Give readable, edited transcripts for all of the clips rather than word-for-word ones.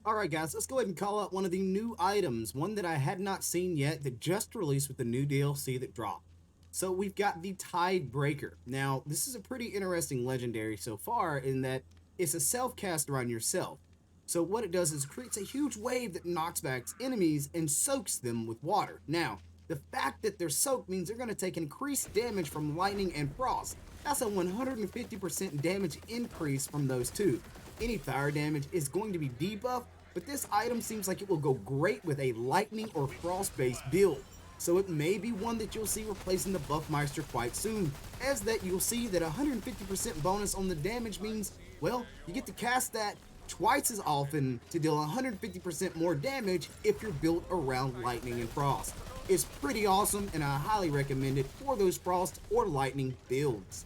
Alright guys, let's go ahead and call out one of the new items, one that I had not seen yet that just released with the new DLC that dropped. So we've got the Tide Breaker. Now, this is a pretty interesting legendary so far in that it's a self-cast around yourself. So what it does is creates a huge wave that knocks back enemies and soaks them with water. Now, the fact that they're soaked means they're going to take increased damage from lightning and frost. That's a 150% damage increase from those two. Any fire damage is going to be debuffed, but this item seems like it will go great with a lightning or frost based build. So it may be one that you'll see replacing the Buffmeister quite soon, as that you'll see that 150% bonus on the damage means, well, you get to cast that twice as often to deal 150% more damage if you're built around lightning and frost. It's pretty awesome and I highly recommend it for those frost or lightning builds.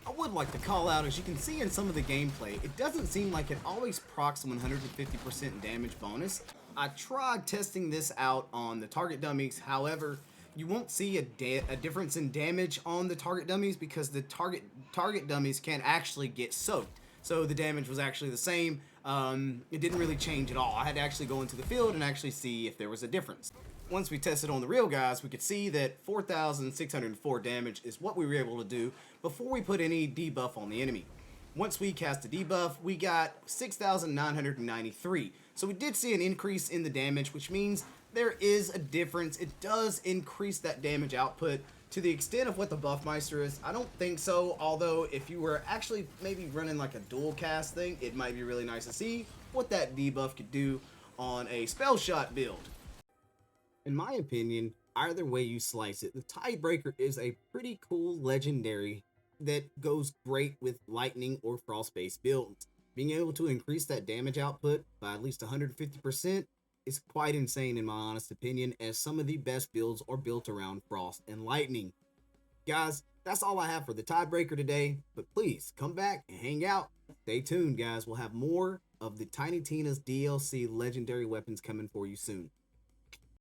I would like to call out, as you can see in some of the gameplay, it doesn't seem like it always procs 150% damage bonus. I tried testing this out on the target dummies, however, you won't see a difference in damage on the target dummies because the target dummies can actually get soaked. So the damage was actually the same. It didn't really change at all. I had to actually go into the field and actually see if there was a difference. Once we tested on the real guys, we could see that 4,604 damage is what we were able to do before we put any debuff on the enemy. Once we cast a debuff, we got 6,993. So we did see an increase in the damage, which means there is a difference. It does increase that damage output to the extent of what the Buffmeister is. I don't think so, although if you were actually maybe running like a dual cast thing, it might be really nice to see what that debuff could do on a spell shot build. In my opinion, either way you slice it, the Tiebreaker is a pretty cool legendary that goes great with lightning or frost-based builds. Being able to increase that damage output by at least 150% is quite insane in my honest opinion, as some of the best builds are built around frost and lightning. Guys, that's all I have for the Tiebreaker today, but please come back and hang out. Stay tuned, guys. We'll have more of the Tiny Tina's DLC legendary weapons coming for you soon.